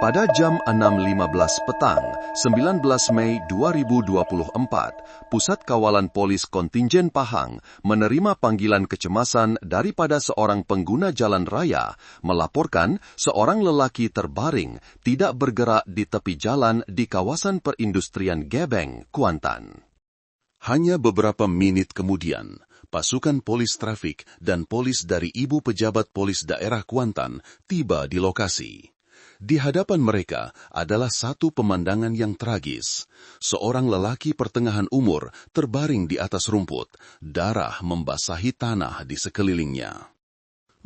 Pada jam 6.15 petang, 19 Mei 2024, Pusat Kawalan Polis Kontingen Pahang menerima panggilan kecemasan daripada seorang pengguna jalan raya melaporkan seorang lelaki terbaring tidak bergerak di tepi jalan di kawasan perindustrian Gebeng, Kuantan. Hanya beberapa menit kemudian, pasukan polis trafik dan polis dari Ibu Pejabat Polis Daerah Kuantan tiba di lokasi. Di hadapan mereka adalah satu pemandangan yang tragis. Seorang lelaki pertengahan umur terbaring di atas rumput, darah membasahi tanah di sekelilingnya.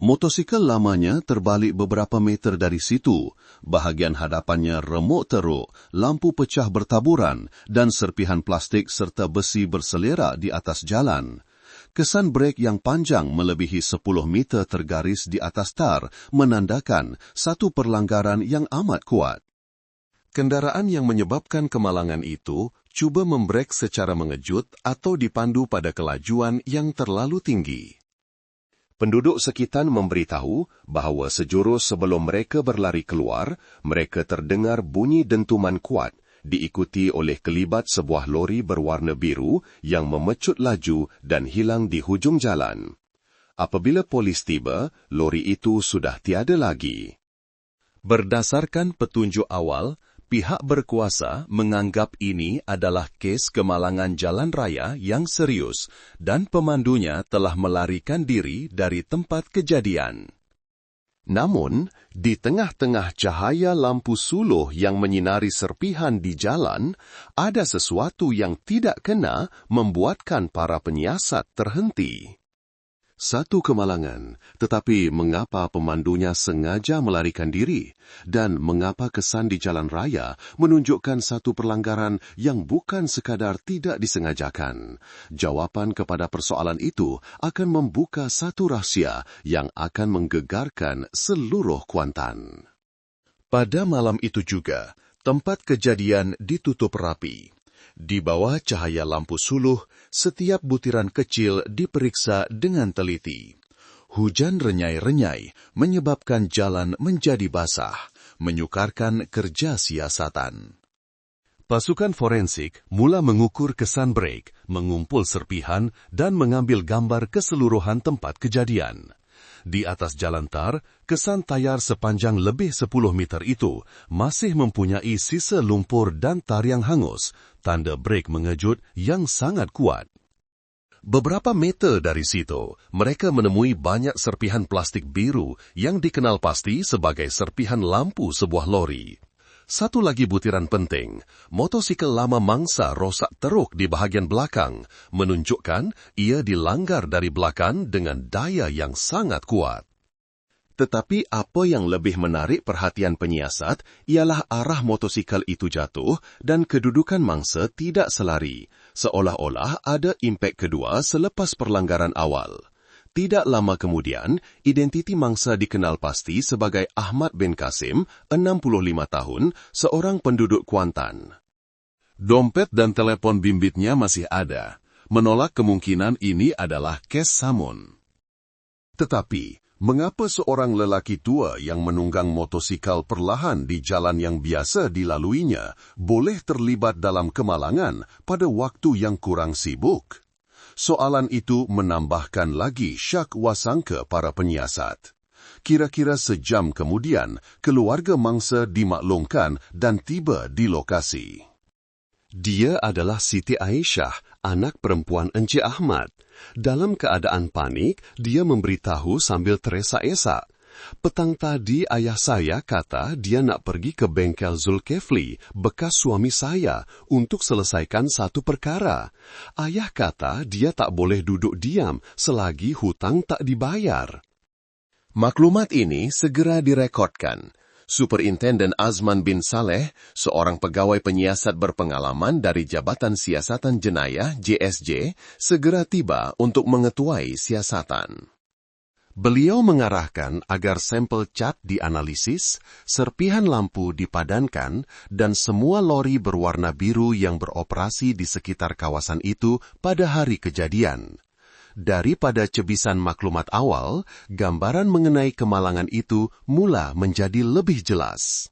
Motosikal lamanya terbalik beberapa meter dari situ, bahagian hadapannya remuk teruk, lampu pecah bertaburan dan serpihan plastik serta besi berselera di atas jalan. Kesan brek yang panjang melebihi 10 meter tergaris di atas tar menandakan satu perlanggaran yang amat kuat. Kendaraan yang menyebabkan kemalangan itu cuba membrek secara mengejut atau dipandu pada kelajuan yang terlalu tinggi. Penduduk sekitar memberitahu bahawa sejurus sebelum mereka berlari keluar, mereka terdengar bunyi dentuman kuat, diikuti oleh kelibat sebuah lori berwarna biru yang memecut laju dan hilang di hujung jalan. Apabila polis tiba, lori itu sudah tiada lagi. Berdasarkan petunjuk awal, pihak berkuasa menganggap ini adalah kes kemalangan jalan raya yang serius dan pemandunya telah melarikan diri dari tempat kejadian. Namun, di tengah-tengah cahaya lampu suluh yang menyinari serpihan di jalan, ada sesuatu yang tidak kena membuatkan para penyiasat terhenti. Satu kemalangan, tetapi mengapa pemandunya sengaja melarikan diri? Dan mengapa kesan di jalan raya menunjukkan satu perlanggaran yang bukan sekadar tidak disengajakan? Jawapan kepada persoalan itu akan membuka satu rahsia yang akan menggegarkan seluruh Kuantan. Pada malam itu juga, tempat kejadian ditutup rapi. Di bawah cahaya lampu suluh, setiap butiran kecil diperiksa dengan teliti. Hujan renyai-renyai menyebabkan jalan menjadi basah, menyukarkan kerja siasatan. Pasukan forensik mula mengukur kesan brek, mengumpul serpihan, dan mengambil gambar keseluruhan tempat kejadian. Di atas jalan tar, kesan tayar sepanjang lebih 10 meter itu masih mempunyai sisa lumpur dan tar yang hangus, tanda brek mengejut yang sangat kuat. Beberapa meter dari situ, mereka menemui banyak serpihan plastik biru yang dikenal pasti sebagai serpihan lampu sebuah lori. Satu lagi butiran penting, motosikal lama mangsa rosak teruk di bahagian belakang, menunjukkan ia dilanggar dari belakang dengan daya yang sangat kuat. Tetapi apa yang lebih menarik perhatian penyiasat ialah arah motosikal itu jatuh dan kedudukan mangsa tidak selari, seolah-olah ada impak kedua selepas perlanggaran awal. Tidak lama kemudian, identiti mangsa dikenal pasti sebagai Ahmad bin Kasim, 65 tahun, seorang penduduk Kuantan. Dompet dan telepon bimbitnya masih ada, menolak kemungkinan ini adalah kes samun. Tetapi, mengapa seorang lelaki tua yang menunggang motosikal perlahan di jalan yang biasa dilaluinya boleh terlibat dalam kemalangan pada waktu yang kurang sibuk? Soalan itu menambahkan lagi syak wasangka para penyiasat. Kira-kira sejam kemudian, keluarga mangsa dimaklumkan dan tiba di lokasi. Dia adalah Siti Aisyah, anak perempuan Encik Ahmad. Dalam keadaan panik, dia memberitahu sambil teresa-esa. Petang tadi ayah saya kata dia nak pergi ke bengkel Zulkefli, bekas suami saya, untuk selesaikan satu perkara. Ayah kata dia tak boleh duduk diam selagi hutang tak dibayar. Maklumat ini segera direkodkan. Superintenden Azman bin Saleh, seorang pegawai penyiasat berpengalaman dari Jabatan Siasatan Jenayah JSJ, segera tiba untuk mengetuai siasatan. Beliau mengarahkan agar sampel cat dianalisis, serpihan lampu dipadankan, dan semua lori berwarna biru yang beroperasi di sekitar kawasan itu pada hari kejadian. Daripada cebisan maklumat awal, gambaran mengenai kemalangan itu mula menjadi lebih jelas.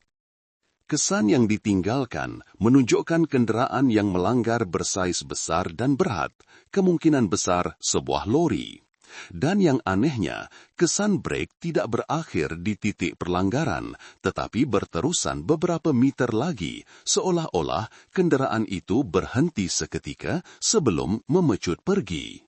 Kesan yang ditinggalkan menunjukkan kenderaan yang melanggar bersaiz besar dan berat, kemungkinan besar sebuah lori. Dan yang anehnya, kesan brek tidak berakhir di titik perlanggaran, tetapi berterusan beberapa meter lagi, seolah-olah kenderaan itu berhenti seketika sebelum memecut pergi.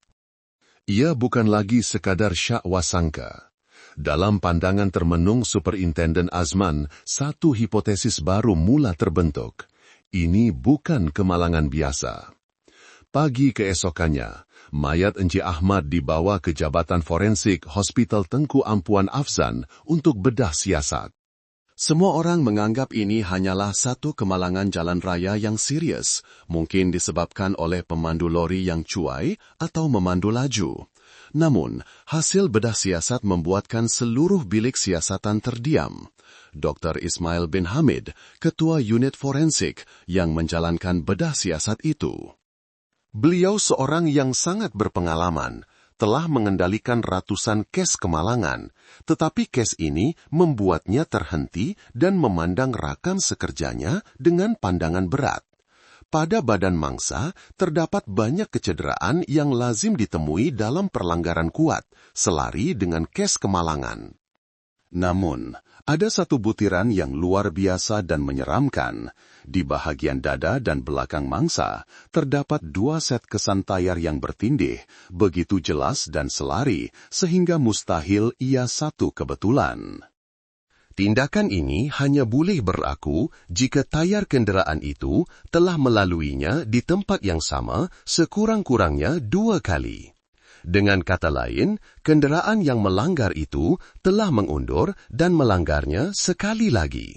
Ia bukan lagi sekadar syak wasangka. Dalam pandangan termenung Superintenden Azman, satu hipotesis baru mula terbentuk. Ini bukan kemalangan biasa. Pagi keesokannya, mayat Encik Ahmad dibawa ke Jabatan Forensik Hospital Tengku Ampuan Afzan untuk bedah siasat. Semua orang menganggap ini hanyalah satu kemalangan jalan raya yang serius, mungkin disebabkan oleh pemandu lori yang cuai atau memandu laju. Namun, hasil bedah siasat membuatkan seluruh bilik siasatan terdiam. Dr. Ismail bin Hamid, Ketua Unit Forensik yang menjalankan bedah siasat itu. Beliau seorang yang sangat berpengalaman, telah mengendalikan ratusan kes kemalangan, tetapi kes ini membuatnya terhenti dan memandang rakan sekerjanya dengan pandangan berat. Pada badan mangsa, terdapat banyak kecederaan yang lazim ditemui dalam perlanggaran kuat, selari dengan kes kemalangan. Namun, ada satu butiran yang luar biasa dan menyeramkan. Di bahagian dada dan belakang mangsa, terdapat 2 set kesan tayar yang bertindih, begitu jelas dan selari, sehingga mustahil ia satu kebetulan. Tindakan ini hanya boleh berlaku jika tayar kenderaan itu telah melaluinya di tempat yang sama sekurang-kurangnya 2 kali. Dengan kata lain, kenderaan yang melanggar itu telah mengundur dan melanggarnya sekali lagi.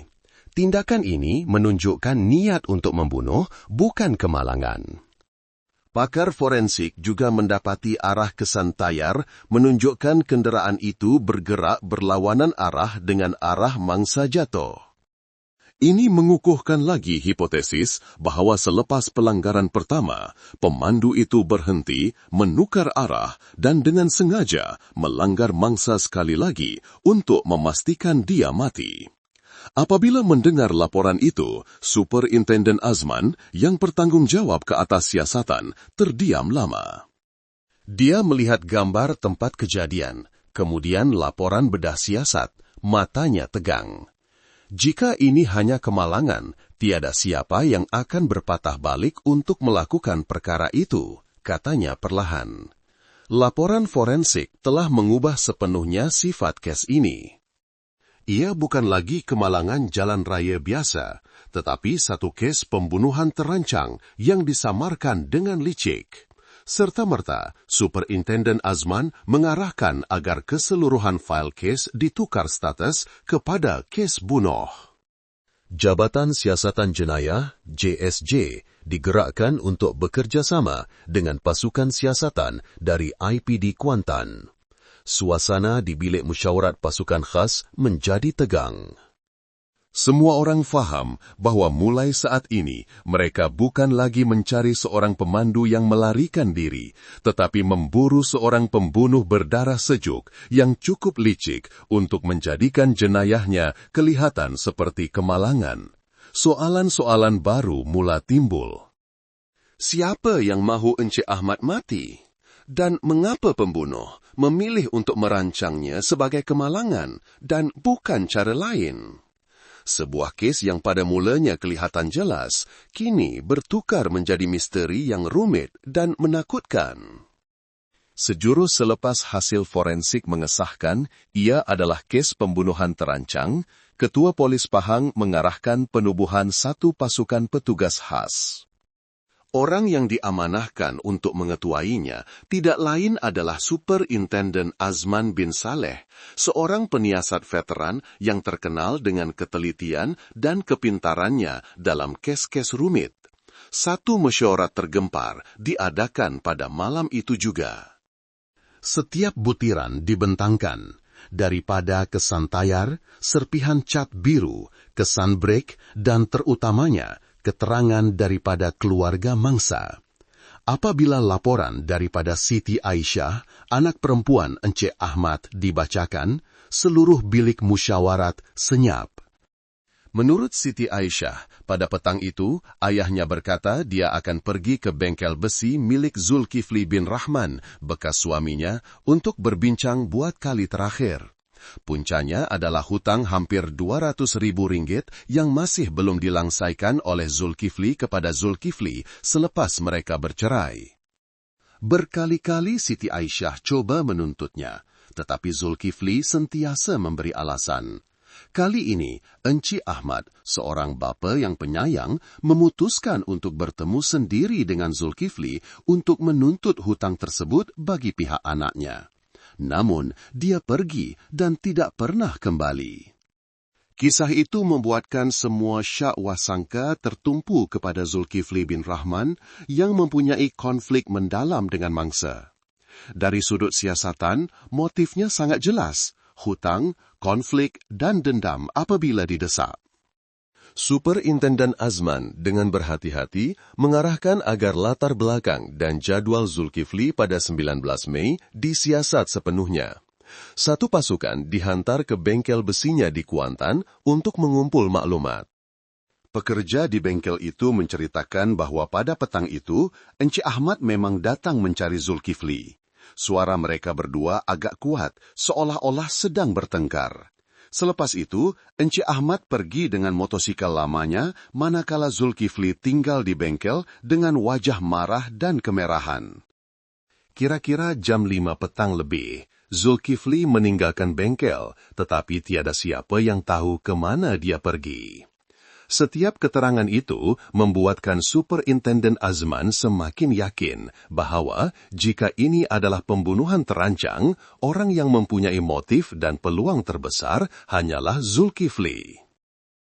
Tindakan ini menunjukkan niat untuk membunuh, bukan kemalangan. Pakar forensik juga mendapati arah kesan tayar menunjukkan kenderaan itu bergerak berlawanan arah dengan arah mangsa jatuh. Ini mengukuhkan lagi hipotesis bahawa selepas pelanggaran pertama, pemandu itu berhenti, menukar arah dan dengan sengaja melanggar mangsa sekali lagi untuk memastikan dia mati. Apabila mendengar laporan itu, Superintenden Azman yang bertanggungjawab ke atas siasatan terdiam lama. Dia melihat gambar tempat kejadian, kemudian laporan bedah siasat, matanya tegang. Jika ini hanya kemalangan, tiada siapa yang akan berpatah balik untuk melakukan perkara itu, katanya perlahan. Laporan forensik telah mengubah sepenuhnya sifat kes ini. Ia bukan lagi kemalangan jalan raya biasa, tetapi satu kes pembunuhan terancang yang disamarkan dengan licik. Serta-merta, Superintenden Azman mengarahkan agar keseluruhan fail kes ditukar status kepada kes bunuh. Jabatan Siasatan Jenayah, JSJ, digerakkan untuk bekerjasama dengan pasukan siasatan dari IPD Kuantan. Suasana di bilik musyawarat pasukan khas menjadi tegang. Semua orang faham bahawa mulai saat ini mereka bukan lagi mencari seorang pemandu yang melarikan diri, tetapi memburu seorang pembunuh berdarah sejuk yang cukup licik untuk menjadikan jenayahnya kelihatan seperti kemalangan. Soalan-soalan baru mula timbul. Siapa yang mahu Encik Ahmad mati? Dan mengapa pembunuh memilih untuk merancangnya sebagai kemalangan dan bukan cara lain? Sebuah kes yang pada mulanya kelihatan jelas, kini bertukar menjadi misteri yang rumit dan menakutkan. Sejurus selepas hasil forensik mengesahkan ia adalah kes pembunuhan terancang, Ketua Polis Pahang mengarahkan penubuhan satu pasukan petugas khas. Orang yang diamanahkan untuk mengetuainya tidak lain adalah Superintenden Azman bin Saleh, seorang penyiasat veteran yang terkenal dengan ketelitian dan kepintarannya dalam kes-kes rumit. Satu mesyuarat tergempar diadakan pada malam itu juga. Setiap butiran dibentangkan, daripada kesan tayar, serpihan cat biru, kesan brek, dan terutamanya keterangan daripada keluarga mangsa. Apabila laporan daripada Siti Aisyah, anak perempuan Encik Ahmad dibacakan, seluruh bilik musyawarat senyap. Menurut Siti Aisyah, pada petang itu, ayahnya berkata dia akan pergi ke bengkel besi milik Zulkifli bin Rahman, bekas suaminya, untuk berbincang buat kali terakhir. Puncanya adalah hutang hampir 200.000 ringgit yang masih belum dilangsaikan oleh Zulkifli kepada Zulkifli selepas mereka bercerai. Berkali-kali Siti Aisyah coba menuntutnya, tetapi Zulkifli sentiasa memberi alasan. Kali ini, Encik Ahmad, seorang bapa yang penyayang, memutuskan untuk bertemu sendiri dengan Zulkifli untuk menuntut hutang tersebut bagi pihak anaknya. Namun, dia pergi dan tidak pernah kembali. Kisah itu membuatkan semua syak wasangka tertumpu kepada Zulkifli bin Rahman yang mempunyai konflik mendalam dengan mangsa. Dari sudut siasatan, motifnya sangat jelas. Hutang, konflik, dan dendam apabila didesak. Superintenden Azman dengan berhati-hati mengarahkan agar latar belakang dan jadual Zulkifli pada 19 Mei disiasat sepenuhnya. Satu pasukan dihantar ke bengkel besinya di Kuantan untuk mengumpul maklumat. Pekerja di bengkel itu menceritakan bahwa pada petang itu, Encik Ahmad memang datang mencari Zulkifli. Suara mereka berdua agak kuat, seolah-olah sedang bertengkar. Selepas itu, Encik Ahmad pergi dengan motosikal lamanya, manakala Zulkifli tinggal di bengkel dengan wajah marah dan kemerahan. Kira-kira jam 5 petang lebih, Zulkifli meninggalkan bengkel, tetapi tiada siapa yang tahu ke mana dia pergi. Setiap keterangan itu membuatkan Superintenden Azman semakin yakin bahawa jika ini adalah pembunuhan terancang, orang yang mempunyai motif dan peluang terbesar hanyalah Zulkifli.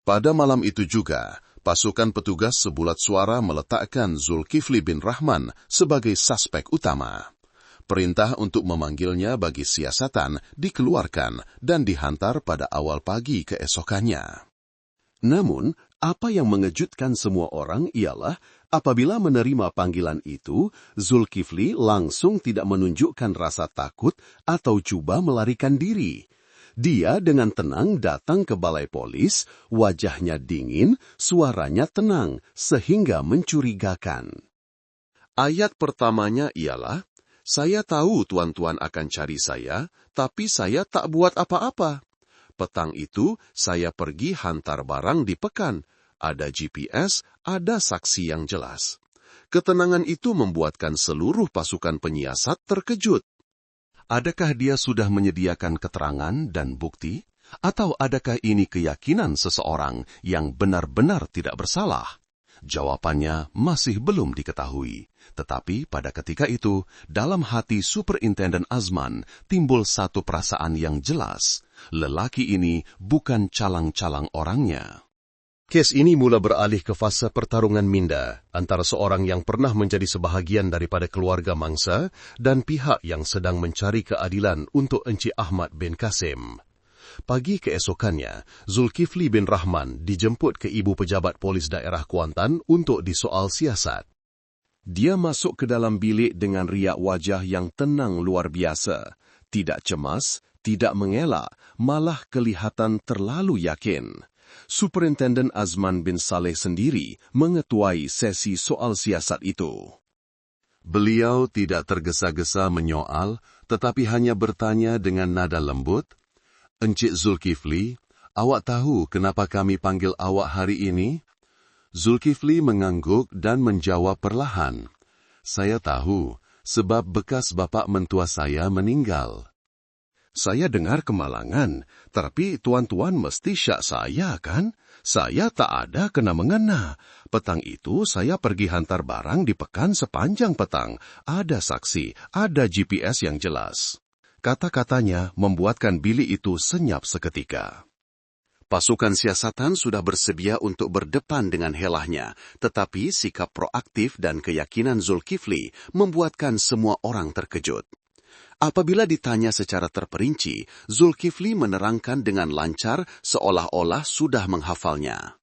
Pada malam itu juga, pasukan petugas sebulat suara meletakkan Zulkifli bin Rahman sebagai suspek utama. Perintah untuk memanggilnya bagi siasatan dikeluarkan dan dihantar pada awal pagi keesokannya. Namun, apa yang mengejutkan semua orang ialah apabila menerima panggilan itu, Zulkifli langsung tidak menunjukkan rasa takut atau cuba melarikan diri. Dia dengan tenang datang ke balai polis, wajahnya dingin, suaranya tenang, sehingga mencurigakan. Ayat pertamanya ialah, "Saya tahu tuan-tuan akan cari saya, tapi saya tak buat apa-apa. Petang itu, saya pergi hantar barang di Pekan. Ada GPS, ada saksi yang jelas." Ketenangan itu membuatkan seluruh pasukan penyiasat terkejut. Adakah dia sudah menyediakan keterangan dan bukti? Atau adakah ini keyakinan seseorang yang benar-benar tidak bersalah? Jawapannya masih belum diketahui. Tetapi pada ketika itu, dalam hati Superintenden Azman timbul satu perasaan yang jelas. Lelaki ini bukan calang-calang orangnya. Kes ini mula beralih ke fasa pertarungan minda antara seorang yang pernah menjadi sebahagian daripada keluarga mangsa dan pihak yang sedang mencari keadilan untuk Encik Ahmad bin Kasim. Pagi keesokannya, Zulkifli bin Rahman dijemput ke ibu pejabat polis daerah Kuantan untuk disoal siasat. Dia masuk ke dalam bilik dengan riak wajah yang tenang luar biasa, tidak cemas, tidak mengelak, malah kelihatan terlalu yakin. Superintenden Azman bin Saleh sendiri mengetuai sesi soal siasat itu. Beliau tidak tergesa-gesa menyoal, tetapi hanya bertanya dengan nada lembut, "Encik Zulkifli, awak tahu kenapa kami panggil awak hari ini?" Zulkifli mengangguk dan menjawab perlahan, "Saya tahu, sebab bekas bapa mentua saya meninggal." "Saya dengar kemalangan, tapi tuan-tuan mesti syak saya, kan? Saya tak ada kena-mengena. Petang itu saya pergi hantar barang di Pekan sepanjang petang. Ada saksi, ada GPS yang jelas." Kata-katanya membuatkan bilik itu senyap seketika. Pasukan siasatan sudah bersedia untuk berdepan dengan helahnya, tetapi sikap proaktif dan keyakinan Zulkifli membuatkan semua orang terkejut. Apabila ditanya secara terperinci, Zulkifli menerangkan dengan lancar seolah-olah sudah menghafalnya.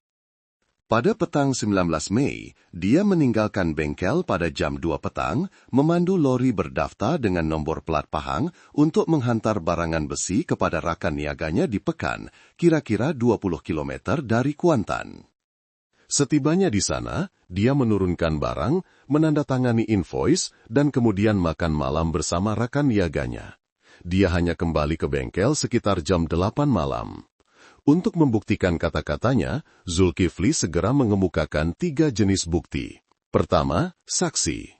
Pada petang 19 Mei, dia meninggalkan bengkel pada jam 2 petang, memandu lori berdaftar dengan nombor plat Pahang untuk menghantar barangan besi kepada rakan niaganya di Pekan, kira-kira 20 km dari Kuantan. Setibanya di sana, dia menurunkan barang, menandatangani invoice, dan kemudian makan malam bersama rakan niaganya. Dia hanya kembali ke bengkel sekitar jam 8 malam. Untuk membuktikan kata-katanya, Zulkifli segera mengemukakan 3 jenis bukti. Pertama, saksi.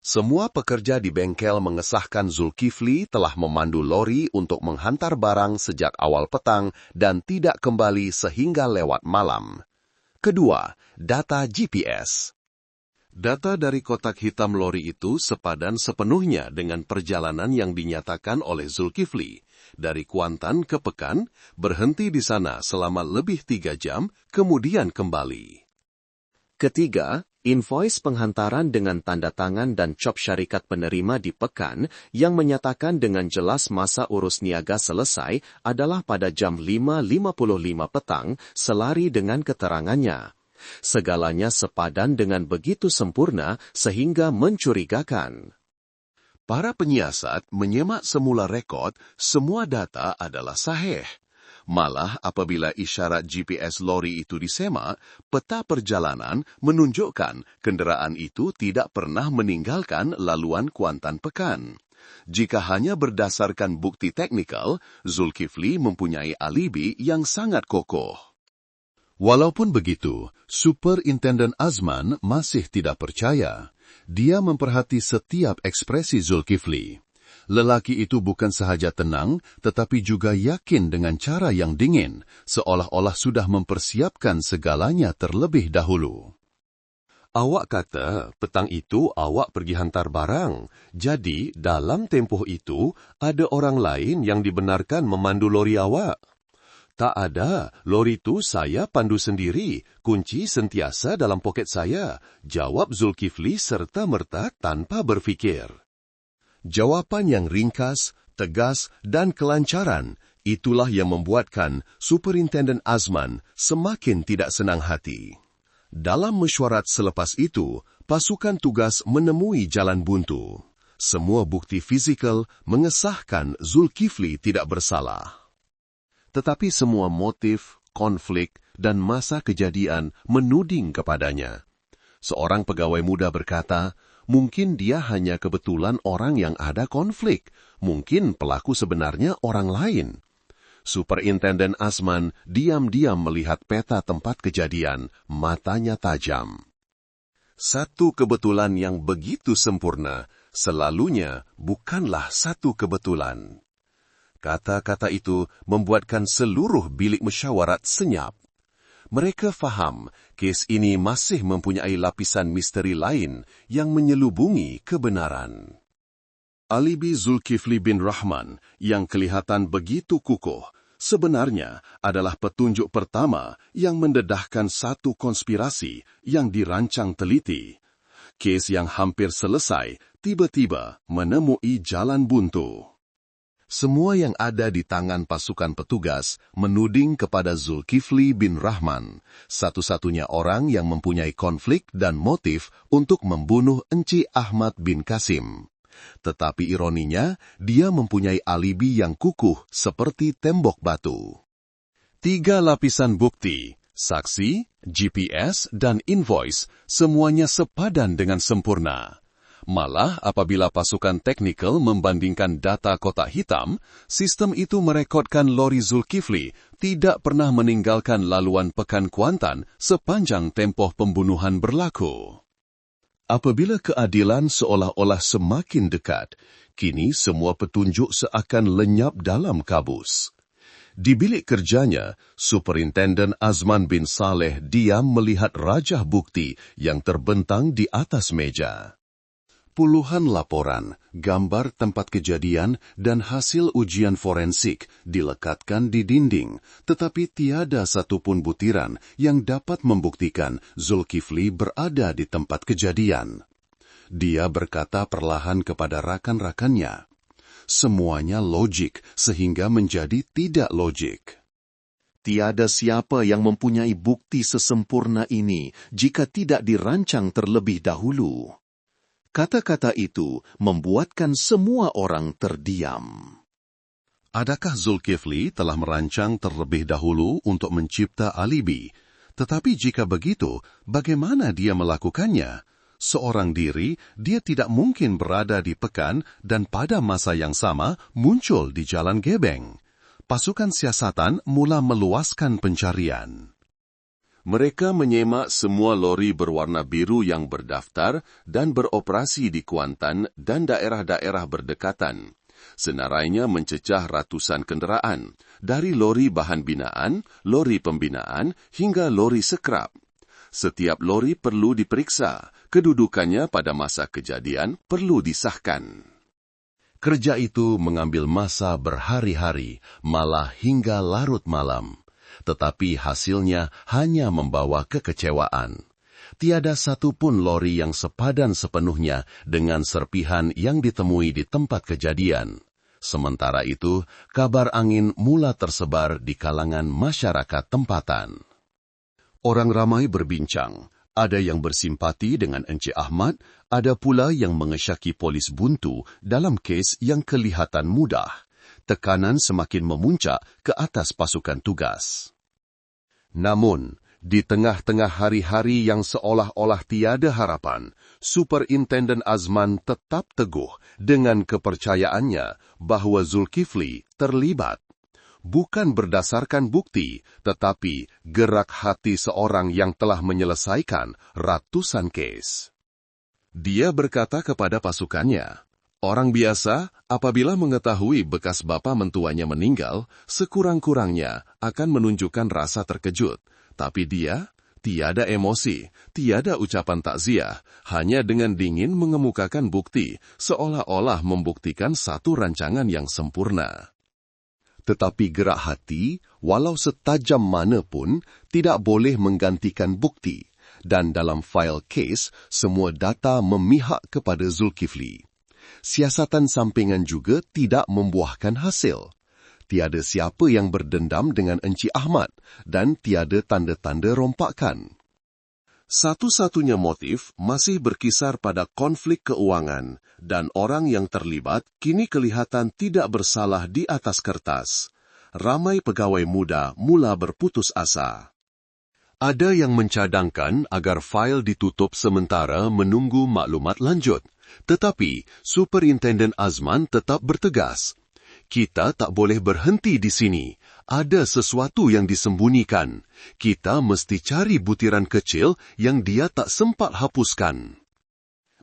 Semua pekerja di bengkel mengesahkan Zulkifli telah memandu lori untuk menghantar barang sejak awal petang dan tidak kembali sehingga lewat malam. Kedua, data GPS. Data dari kotak hitam lori itu sepadan sepenuhnya dengan perjalanan yang dinyatakan oleh Zulkifli. Dari Kuantan ke Pekan, berhenti di sana selama lebih 3 jam, kemudian kembali. Ketiga, invoice penghantaran dengan tanda tangan dan cop syarikat penerima di Pekan yang menyatakan dengan jelas masa urus niaga selesai adalah pada jam 5.55 petang, selari dengan keterangannya. Segalanya sepadan dengan begitu sempurna sehingga mencurigakan. Para penyiasat menyemak semula rekod, semua data adalah sahih. Malah apabila isyarat GPS lori itu disemak, peta perjalanan menunjukkan kenderaan itu tidak pernah meninggalkan laluan Kuantan Pekan. Jika hanya berdasarkan bukti teknikal, Zulkifli mempunyai alibi yang sangat kokoh. Walaupun begitu, Superintendent Azman masih tidak percaya. Dia memperhati setiap ekspresi Zulkifli. Lelaki itu bukan sahaja tenang, tetapi juga yakin dengan cara yang dingin, seolah-olah sudah mempersiapkan segalanya terlebih dahulu. Awak kata, petang itu awak pergi hantar barang. Jadi, dalam tempoh itu, ada orang lain yang dibenarkan memandu lori awak. Tak ada, lori itu saya pandu sendiri, kunci sentiasa dalam poket saya, jawab Zulkifli serta-merta tanpa berfikir. Jawapan yang ringkas, tegas, dan kelancaran, itulah yang membuatkan Superintendent Azman semakin tidak senang hati. Dalam mesyuarat selepas itu, pasukan tugas menemui jalan buntu. Semua bukti fizikal mengesahkan Zulkifli tidak bersalah. Tetapi semua motif, konflik, dan masa kejadian menuding kepadanya. Seorang pegawai muda berkata, mungkin dia hanya kebetulan orang yang ada konflik, mungkin pelaku sebenarnya orang lain. Superintendent Azman diam-diam melihat peta tempat kejadian, matanya tajam. Satu kebetulan yang begitu sempurna, selalunya bukanlah satu kebetulan. Kata-kata itu membuatkan seluruh bilik musyawarat senyap. Mereka faham kes ini masih mempunyai lapisan misteri lain yang menyelubungi kebenaran. Alibi Zulkifli bin Rahman yang kelihatan begitu kukuh sebenarnya adalah petunjuk pertama yang mendedahkan satu konspirasi yang dirancang teliti. Kes yang hampir selesai tiba-tiba menemui jalan buntu. Semua yang ada di tangan pasukan petugas menuding kepada Zulkifli bin Rahman, satu-satunya orang yang mempunyai konflik dan motif untuk membunuh Enci Ahmad bin Kasim. Tetapi ironinya, dia mempunyai alibi yang kukuh seperti tembok batu. 3 lapisan bukti, saksi, GPS, dan invoice, semuanya sepadan dengan sempurna. Malah apabila pasukan teknikal membandingkan data kotak hitam, sistem itu merekodkan lori Zulkifli tidak pernah meninggalkan laluan Pekan Kuantan sepanjang tempoh pembunuhan berlaku. Apabila keadilan seolah-olah semakin dekat, kini semua petunjuk seakan lenyap dalam kabus. Di bilik kerjanya, Superintendent Azman bin Saleh diam melihat rajah bukti yang terbentang di atas meja. Puluhan laporan, gambar tempat kejadian, dan hasil ujian forensik dilekatkan di dinding, tetapi tiada satupun butiran yang dapat membuktikan Zulkifli berada di tempat kejadian. Dia berkata perlahan kepada rakan-rakannya, semuanya logik sehingga menjadi tidak logik. Tiada siapa yang mempunyai bukti sesempurna ini jika tidak dirancang terlebih dahulu. Kata-kata itu membuatkan semua orang terdiam. Adakah Zulkifli telah merancang terlebih dahulu untuk mencipta alibi? Tetapi jika begitu, bagaimana dia melakukannya? Seorang diri, dia tidak mungkin berada di Pekan dan pada masa yang sama muncul di Jalan Gebeng. Pasukan siasatan mula meluaskan pencarian. Mereka menyemak semua lori berwarna biru yang berdaftar dan beroperasi di Kuantan dan daerah-daerah berdekatan. Senarainya mencecah ratusan kenderaan, dari lori bahan binaan, lori pembinaan, hingga lori sekrap. Setiap lori perlu diperiksa, kedudukannya pada masa kejadian perlu disahkan. Kerja itu mengambil masa berhari-hari, malah hingga larut malam. Tetapi hasilnya hanya membawa kekecewaan. Tiada satu pun lori yang sepadan sepenuhnya dengan serpihan yang ditemui di tempat kejadian. Sementara itu, kabar angin mula tersebar di kalangan masyarakat tempatan. Orang ramai berbincang. Ada yang bersimpati dengan Encik Ahmad, ada pula yang mengesyaki polis buntu dalam kes yang kelihatan mudah. Tekanan semakin memuncak ke atas pasukan tugas. Namun, di tengah-tengah hari-hari yang seolah-olah tiada harapan, Superintenden Azman tetap teguh dengan kepercayaannya bahawa Zulkifli terlibat. Bukan berdasarkan bukti, tetapi gerak hati seorang yang telah menyelesaikan ratusan kes. Dia berkata kepada pasukannya, orang biasa apabila mengetahui bekas bapa mentuanya meninggal, sekurang-kurangnya akan menunjukkan rasa terkejut. Tapi dia tiada emosi, tiada ucapan takziah, hanya dengan dingin mengemukakan bukti, seolah-olah membuktikan satu rancangan yang sempurna. Tetapi gerak hati, walau setajam mana pun, tidak boleh menggantikan bukti. Dan dalam fail kes, semua data memihak kepada Zulkifli. Siasatan sampingan juga tidak membuahkan hasil. Tiada siapa yang berdendam dengan Encik Ahmad dan tiada tanda-tanda rompakan. Satu-satunya motif masih berkisar pada konflik keuangan dan orang yang terlibat kini kelihatan tidak bersalah di atas kertas. Ramai pegawai muda mula berputus asa. Ada yang mencadangkan agar fail ditutup sementara menunggu maklumat lanjut. Tetapi Superintenden Azman tetap bertegas. Kita tak boleh berhenti di sini. Ada sesuatu yang disembunyikan. Kita mesti cari butiran kecil yang dia tak sempat hapuskan.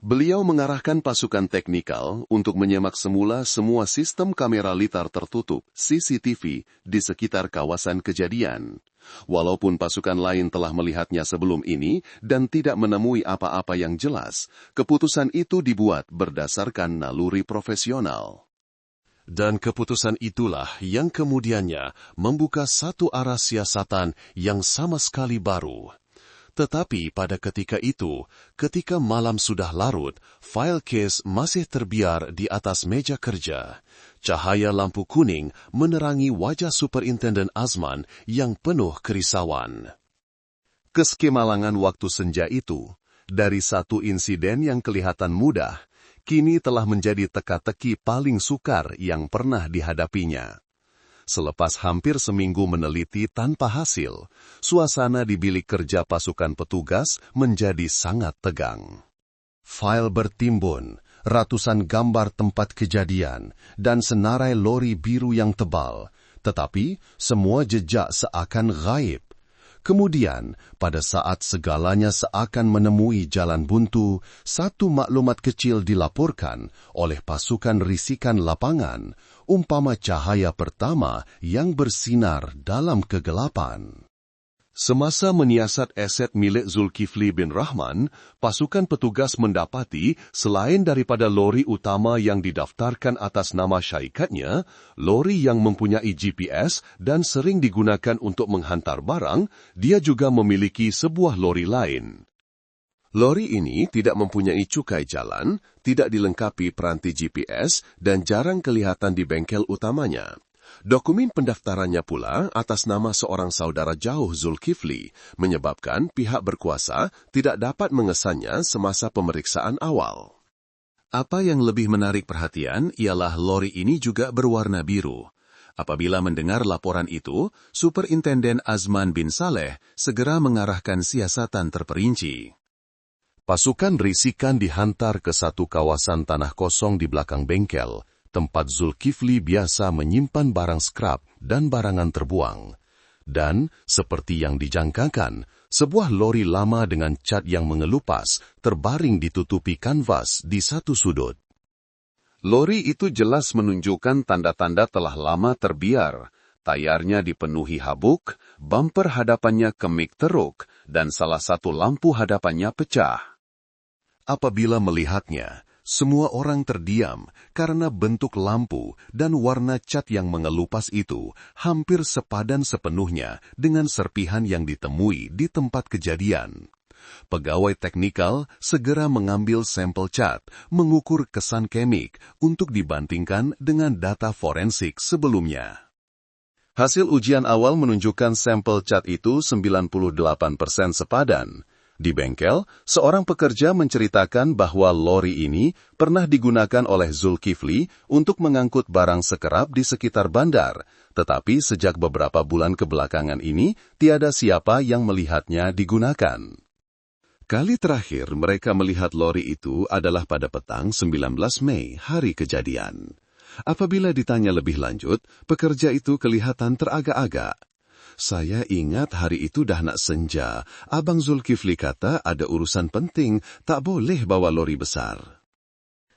Beliau mengarahkan pasukan teknikal untuk menyemak semula semua sistem kamera litar tertutup, CCTV, di sekitar kawasan kejadian. Walaupun pasukan lain telah melihatnya sebelum ini dan tidak menemui apa-apa yang jelas, keputusan itu dibuat berdasarkan naluri profesional. Dan keputusan itulah yang kemudiannya membuka satu arah siasatan yang sama sekali baru. Tetapi pada ketika itu, ketika malam sudah larut, fail kes masih terbiar di atas meja kerja. Cahaya lampu kuning menerangi wajah Superintenden Azman yang penuh kerisauan. Keskemalangan waktu senja itu, dari satu insiden yang kelihatan mudah, kini telah menjadi teka-teki paling sukar yang pernah dihadapinya. Selepas hampir seminggu meneliti tanpa hasil, suasana di bilik kerja pasukan petugas menjadi sangat tegang. Fail bertimbun, ratusan gambar tempat kejadian, dan senarai lori biru yang tebal, tetapi semua jejak seakan gaib. Kemudian, pada saat segalanya seakan menemui jalan buntu, satu maklumat kecil dilaporkan oleh pasukan risikan lapangan, umpama cahaya pertama yang bersinar dalam kegelapan. Semasa menyiasat aset milik Zulkifli bin Rahman, pasukan petugas mendapati selain daripada lori utama yang didaftarkan atas nama syarikatnya, lori yang mempunyai GPS dan sering digunakan untuk menghantar barang, dia juga memiliki sebuah lori lain. Lori ini tidak mempunyai cukai jalan, tidak dilengkapi peranti GPS dan jarang kelihatan di bengkel utamanya. Dokumen pendaftarannya pula atas nama seorang saudara jauh Zulkifli menyebabkan pihak berkuasa tidak dapat mengesannya semasa pemeriksaan awal. Apa yang lebih menarik perhatian ialah lori ini juga berwarna biru. Apabila mendengar laporan itu, Superintenden Azman bin Saleh segera mengarahkan siasatan terperinci. Pasukan risikan dihantar ke satu kawasan tanah kosong di belakang bengkel, tempat Zulkifli biasa menyimpan barang skrap dan barangan terbuang. Dan, seperti yang dijangkakan, sebuah lori lama dengan cat yang mengelupas terbaring ditutupi kanvas di satu sudut. Lori itu jelas menunjukkan tanda-tanda telah lama terbiar. Tayarnya dipenuhi habuk, bumper hadapannya kemik teruk, dan salah satu lampu hadapannya pecah. Apabila melihatnya, semua orang terdiam karena bentuk lampu dan warna cat yang mengelupas itu hampir sepadan sepenuhnya dengan serpihan yang ditemui di tempat kejadian. Pegawai teknikal segera mengambil sampel cat, mengukur kesan kemik untuk dibandingkan dengan data forensik sebelumnya. Hasil ujian awal menunjukkan sampel cat itu 98% sepadan. Di bengkel, seorang pekerja menceritakan bahwa lori ini pernah digunakan oleh Zulkifli untuk mengangkut barang sekerap di sekitar bandar, tetapi sejak beberapa bulan kebelakangan ini, tiada siapa yang melihatnya digunakan. Kali terakhir mereka melihat lori itu adalah pada petang 19 Mei, hari kejadian. Apabila ditanya lebih lanjut, pekerja itu kelihatan teragak-agak. Saya ingat hari itu dah nak senja. Abang Zulkifli kata ada urusan penting, tak boleh bawa lori besar.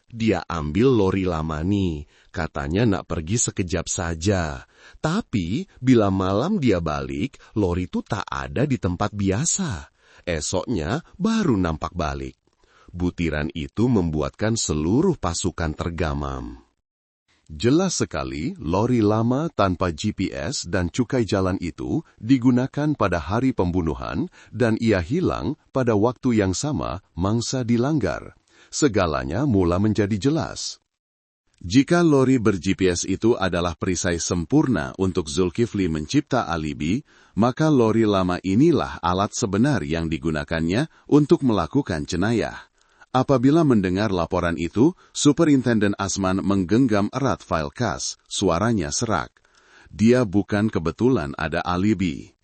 Dia ambil lori lama nih, katanya nak pergi sekejap saja. Tapi bila malam dia balik, lori itu tak ada di tempat biasa. Esoknya baru nampak balik. Butiran itu membuatkan seluruh pasukan tergamam. Jelas sekali, lori lama tanpa GPS dan cukai jalan itu digunakan pada hari pembunuhan dan ia hilang pada waktu yang sama mangsa dilanggar. Segalanya mula menjadi jelas. Jika lori ber-GPS itu adalah perisai sempurna untuk Zulkifli mencipta alibi, maka lori lama inilah alat sebenar yang digunakannya untuk melakukan jenayah. Apabila mendengar laporan itu, Superintenden Azman menggenggam erat file kas, suaranya serak. Dia bukan kebetulan ada alibi.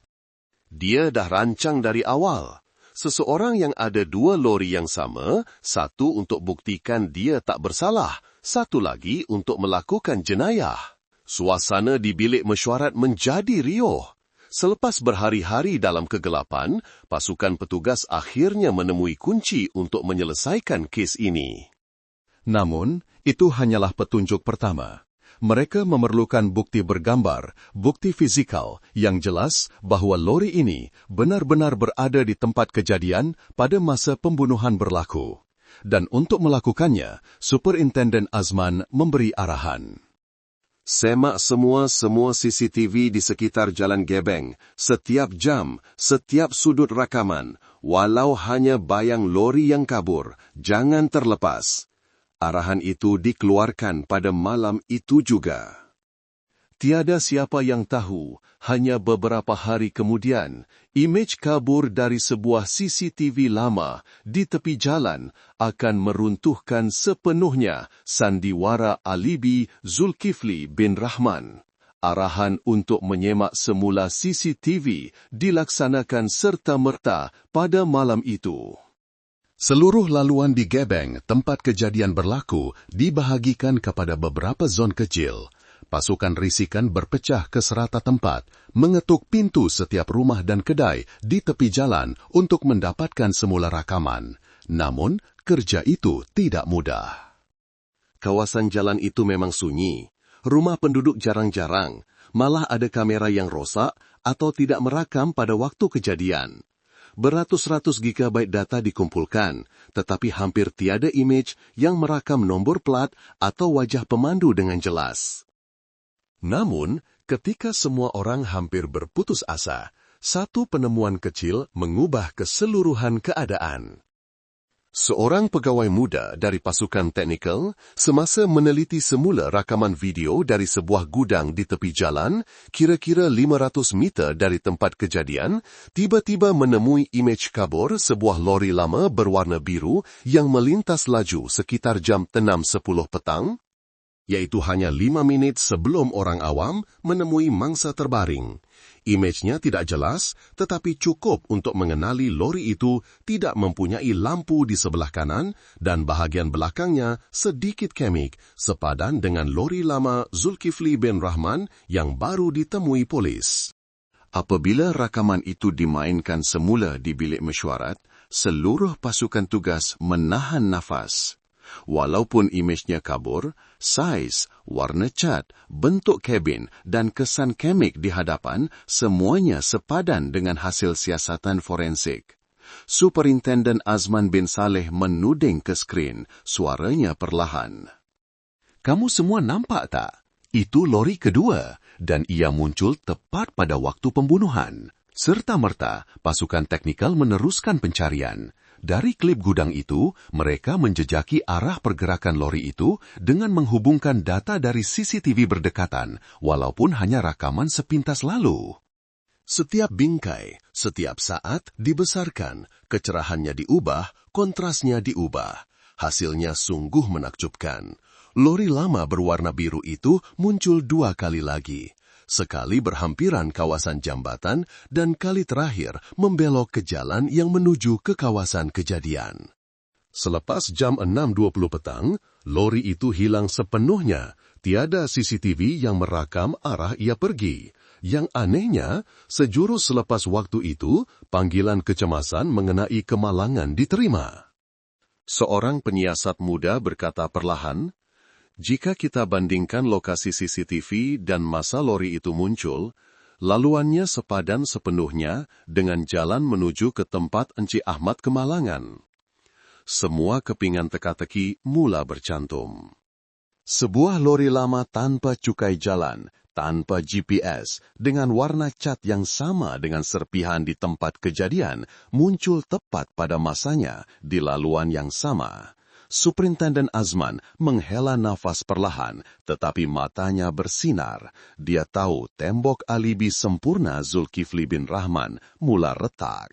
Dia dah rancang dari awal. Seseorang yang ada dua lori yang sama, satu untuk buktikan dia tak bersalah, satu lagi untuk melakukan jenayah. Suasana di bilik mesyuarat menjadi riuh. Selepas berhari-hari dalam kegelapan, pasukan petugas akhirnya menemui kunci untuk menyelesaikan kes ini. Namun, itu hanyalah petunjuk pertama. Mereka memerlukan bukti bergambar, bukti fizikal yang jelas bahwa lori ini benar-benar berada di tempat kejadian pada masa pembunuhan berlaku. Dan untuk melakukannya, Superintenden Azman memberi arahan. Semak semua CCTV di sekitar Jalan Gebeng, setiap jam, setiap sudut rakaman, walau hanya bayang lori yang kabur, jangan terlepas. Arahan itu dikeluarkan pada malam itu juga. Tiada siapa yang tahu, hanya beberapa hari kemudian, imej kabur dari sebuah CCTV lama di tepi jalan akan meruntuhkan sepenuhnya sandiwara alibi Zulkifli bin Rahman. Arahan untuk menyemak semula CCTV dilaksanakan serta-merta pada malam itu. Seluruh laluan di Gebeng, tempat kejadian berlaku, dibahagikan kepada beberapa zon kecil. Pasukan risikan berpecah ke serata tempat, mengetuk pintu setiap rumah dan kedai di tepi jalan untuk mendapatkan semula rakaman. Namun, kerja itu tidak mudah. Kawasan jalan itu memang sunyi. Rumah penduduk jarang-jarang, malah ada kamera yang rosak atau tidak merakam pada waktu kejadian. Beratus-ratus gigabyte data dikumpulkan, tetapi hampir tiada imej yang merakam nombor plat atau wajah pemandu dengan jelas. Namun, ketika semua orang hampir berputus asa, satu penemuan kecil mengubah keseluruhan keadaan. Seorang pegawai muda dari pasukan teknikal semasa meneliti semula rakaman video dari sebuah gudang di tepi jalan, kira-kira 500 meter dari tempat kejadian, tiba-tiba menemui imej kabur sebuah lori lama berwarna biru yang melintas laju sekitar jam 6.10 petang, iaitu hanya 5 minit sebelum orang awam menemui mangsa terbaring. Imejnya tidak jelas, tetapi cukup untuk mengenali lori itu tidak mempunyai lampu di sebelah kanan dan bahagian belakangnya sedikit kemik sepadan dengan lori lama Zulkifli bin Rahman yang baru ditemui polis. Apabila rakaman itu dimainkan semula di bilik mesyuarat, seluruh pasukan tugas menahan nafas. Walaupun imejnya kabur, saiz, warna cat, bentuk kabin dan kesan kemik di hadapan semuanya sepadan dengan hasil siasatan forensik. Superintenden Azman bin Saleh menuding ke skrin, suaranya perlahan. Kamu semua nampak tak? Itu lori kedua dan ia muncul tepat pada waktu pembunuhan. Serta-merta, pasukan teknikal meneruskan pencarian. Dari klip gudang itu, mereka menjejaki arah pergerakan lori itu dengan menghubungkan data dari CCTV berdekatan, walaupun hanya rakaman sepintas lalu. Setiap bingkai, setiap saat dibesarkan, kecerahannya diubah, kontrasnya diubah. Hasilnya sungguh menakjubkan. Lori lama berwarna biru itu muncul 2 kali lagi. Sekali berhampiran kawasan jambatan dan kali terakhir membelok ke jalan yang menuju ke kawasan kejadian. Selepas jam 6.20 petang, lori itu hilang sepenuhnya. Tiada CCTV yang merakam arah ia pergi. Yang anehnya, sejurus selepas waktu itu, panggilan kecemasan mengenai kemalangan diterima. Seorang penyiasat muda berkata perlahan, jika kita bandingkan lokasi CCTV dan masa lori itu muncul, laluannya sepadan sepenuhnya dengan jalan menuju ke tempat Encik Ahmad Kemalangan. Semua kepingan teka-teki mula bercantum. Sebuah lori lama tanpa cukai jalan, tanpa GPS, dengan warna cat yang sama dengan serpihan di tempat kejadian, muncul tepat pada masanya di laluan yang sama. Superintenden Azman menghela nafas perlahan, tetapi matanya bersinar. Dia tahu tembok alibi sempurna Zulkifli bin Rahman mula retak.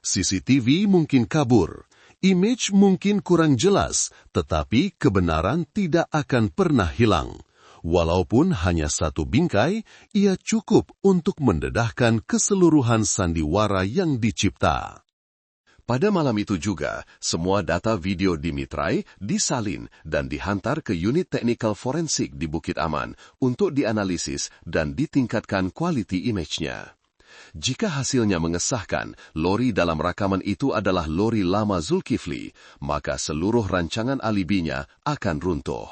CCTV mungkin kabur, imej mungkin kurang jelas, tetapi kebenaran tidak akan pernah hilang. Walaupun hanya satu bingkai, ia cukup untuk mendedahkan keseluruhan sandiwara yang dicipta. Pada malam itu juga, semua data video dimitrai, disalin, dan dihantar ke unit teknikal forensik di Bukit Aman untuk dianalisis dan ditingkatkan kualiti imejnya. Jika hasilnya mengesahkan lori dalam rakaman itu adalah lori lama Zulkifli, maka seluruh rancangan alibinya akan runtuh.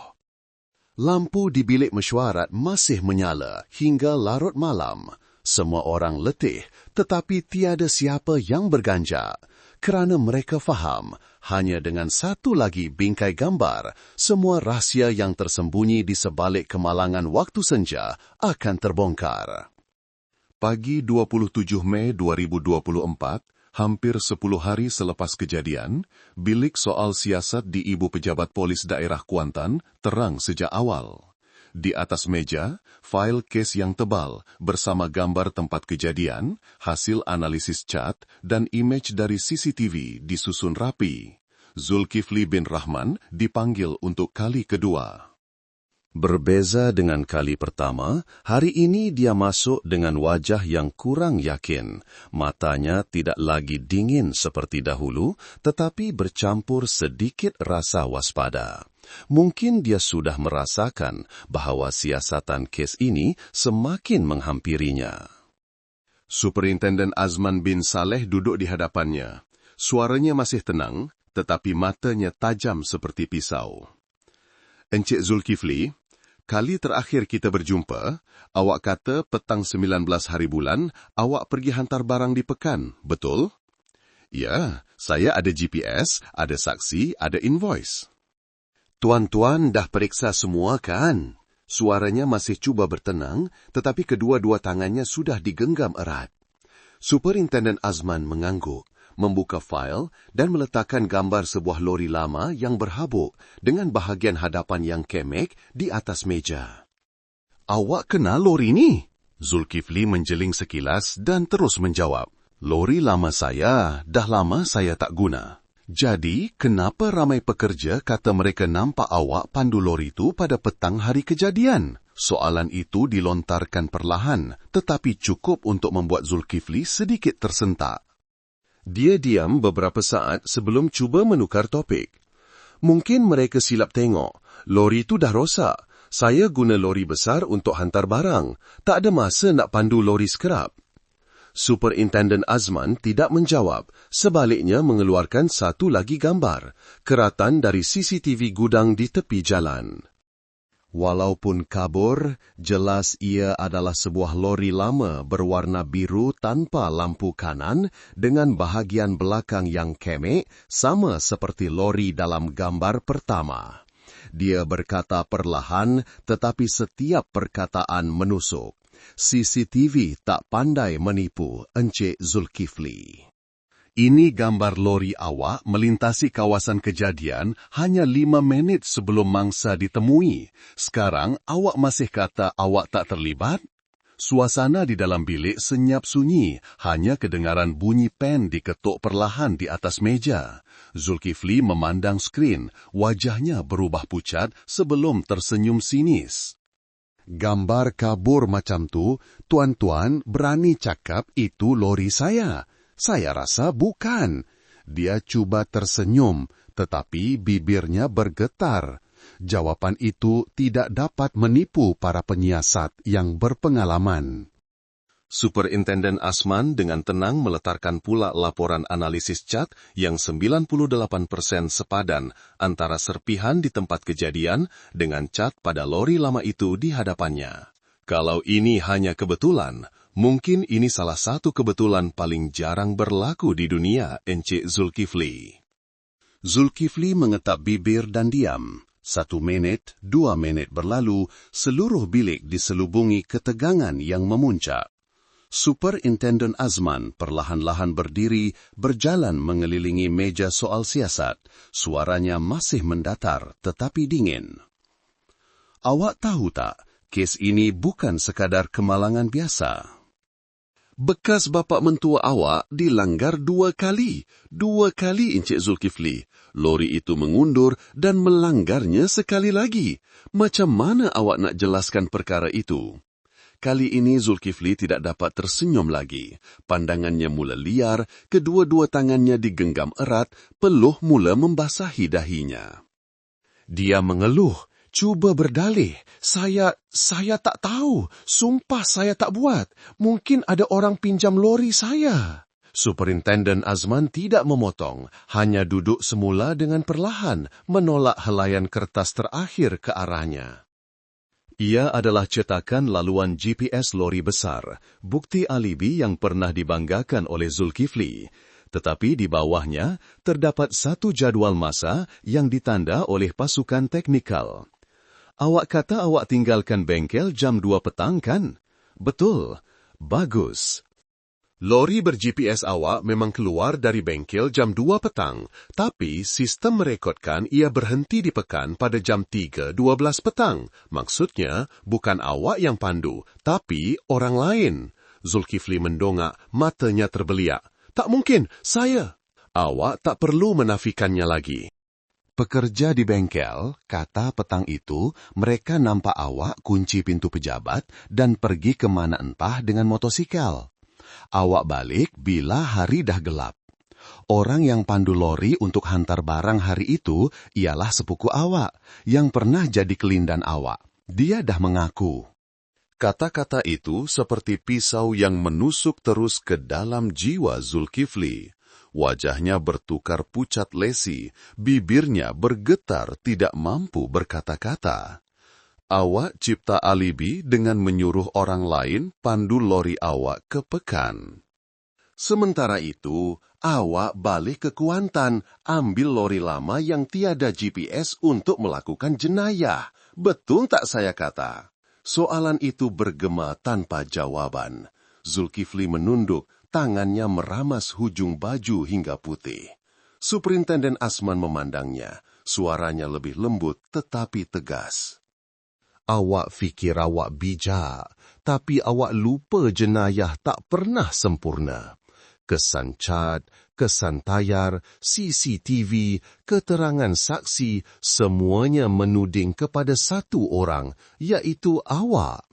Lampu di bilik mesyuarat masih menyala hingga larut malam. Semua orang letih, tetapi tiada siapa yang berganjak. Kerana mereka faham, hanya dengan satu lagi bingkai gambar, semua rahsia yang tersembunyi di sebalik kemalangan waktu senja akan terbongkar. Pagi 27 Mei 2024, hampir 10 hari selepas kejadian, bilik soal siasat di Ibu Pejabat Polis Daerah Kuantan terang sejak awal. Di atas meja, fail kes yang tebal bersama gambar tempat kejadian, hasil analisis cat, dan imej dari CCTV disusun rapi. Zulkifli bin Rahman dipanggil untuk kali kedua. Berbeza dengan kali pertama, hari ini dia masuk dengan wajah yang kurang yakin. Matanya tidak lagi dingin seperti dahulu, tetapi bercampur sedikit rasa waspada. Mungkin dia sudah merasakan bahawa siasatan kes ini semakin menghampirinya. Superintenden Azman bin Saleh duduk di hadapannya. Suaranya masih tenang, tetapi matanya tajam seperti pisau. Encik Zulkifli, kali terakhir kita berjumpa, awak kata petang 19 hari bulan, awak pergi hantar barang di Pekan, betul? Ya, saya ada GPS, ada saksi, ada invoice. Tuan-tuan dah periksa semua kan? Suaranya masih cuba bertenang, tetapi kedua-dua tangannya sudah digenggam erat. Superintenden Azman mengangguk. membuka fail dan meletakkan gambar sebuah lori lama yang berhabuk dengan bahagian hadapan yang kemek di atas meja. "Awak kenal lori ni?" Zulkifli menjeling sekilas dan terus menjawab, "Lori lama saya, dah lama saya tak guna." "Jadi, kenapa ramai pekerja kata mereka nampak awak pandu lori itu pada petang hari kejadian?" Soalan itu dilontarkan perlahan, tetapi cukup untuk membuat Zulkifli sedikit tersentak. Dia diam beberapa saat sebelum cuba menukar topik. "Mungkin mereka silap tengok. Lori itu dah rosak. Saya guna lori besar untuk hantar barang. Tak ada masa nak pandu lori skerap." Superintendent Azman tidak menjawab, sebaliknya mengeluarkan satu lagi gambar, keratan dari CCTV gudang di tepi jalan. Walaupun kabur, jelas ia adalah sebuah lori lama berwarna biru tanpa lampu kanan dengan bahagian belakang yang kemek sama seperti lori dalam gambar pertama. Dia berkata perlahan tetapi setiap perkataan menusuk. CCTV tak pandai menipu, Encik Zulkifli. "Ini gambar lori awak melintasi kawasan kejadian hanya 5 minit sebelum mangsa ditemui. Sekarang awak masih kata awak tak terlibat?" Suasana di dalam bilik senyap sunyi, hanya kedengaran bunyi pen diketuk perlahan di atas meja. Zulkifli memandang skrin, wajahnya berubah pucat sebelum tersenyum sinis. "Gambar kabur macam tu, tuan-tuan berani cakap itu lori saya? Saya rasa bukan." Dia cuba tersenyum, tetapi bibirnya bergetar. Jawapan itu tidak dapat menipu para penyiasat yang berpengalaman. Superintendent Azman dengan tenang meletakkan pula laporan analisis cat yang 98% sepadan antara serpihan di tempat kejadian dengan cat pada lori lama itu di hadapannya. Kalau ini hanya kebetulan, mungkin ini salah satu kebetulan paling jarang berlaku di dunia, Encik Zulkifli. Zulkifli mengetap bibir dan diam. 1 minit, 2 minit berlalu, seluruh bilik diselubungi ketegangan yang memuncak. Superintendent Azman perlahan-lahan berdiri, berjalan mengelilingi meja soal siasat. Suaranya masih mendatar tetapi dingin. "Awak tahu tak, kes ini bukan sekadar kemalangan biasa. Bekas bapa mentua awak dilanggar 2 kali. 2 kali, Encik Zulkifli. Lori itu mengundur dan melanggarnya sekali lagi. Macam mana awak nak jelaskan perkara itu?" Kali ini Zulkifli tidak dapat tersenyum lagi. Pandangannya mula liar, kedua-dua tangannya digenggam erat, peluh mula membasahi dahinya. Dia mengeluh, cuba berdalih. Saya tak tahu. Sumpah saya tak buat. Mungkin ada orang pinjam lori saya." Superintendent Azman tidak memotong, hanya duduk semula dengan perlahan, menolak helaian kertas terakhir ke arahnya. Ia adalah cetakan laluan GPS lori besar, bukti alibi yang pernah dibanggakan oleh Zulkifli. Tetapi di bawahnya terdapat satu jadual masa yang ditanda oleh pasukan teknikal. "Awak kata awak tinggalkan bengkel jam 2 petang kan?" "Betul." "Bagus. Lori ber-GPS awak memang keluar dari bengkel jam 2 petang, tapi sistem merekodkan ia berhenti di pekan pada jam 3.12 petang. Maksudnya, bukan awak yang pandu, tapi orang lain." Zulkifli mendongak, matanya terbeliak. "Tak mungkin, saya." "Awak tak perlu menafikannya lagi." Pekerja di bengkel, kata petang itu, mereka nampak awak kunci pintu pejabat dan pergi ke mana entah dengan motosikal. Awak balik bila hari dah gelap. Orang yang pandu lori untuk hantar barang hari itu ialah sepuku awak, yang pernah jadi kelindan awak. Dia dah mengaku. Kata-kata itu seperti pisau yang menusuk terus ke dalam jiwa Zulkifli. Wajahnya bertukar pucat lesi, bibirnya bergetar tidak mampu berkata-kata. Awak cipta alibi dengan menyuruh orang lain pandu lori awak ke pekan. Sementara itu, awak balik ke Kuantan, ambil lori lama yang tiada GPS untuk melakukan jenayah. Betul tak saya kata? Soalan itu bergema tanpa jawaban. Zulkifli menunduk, tangannya meramas hujung baju hingga putih. Superintenden Azman memandangnya, suaranya lebih lembut tetapi tegas. Awak fikir awak bijak, tapi awak lupa jenayah tak pernah sempurna. Kesan cat, kesan tayar, CCTV, keterangan saksi, semuanya menuding kepada satu orang, iaitu awak.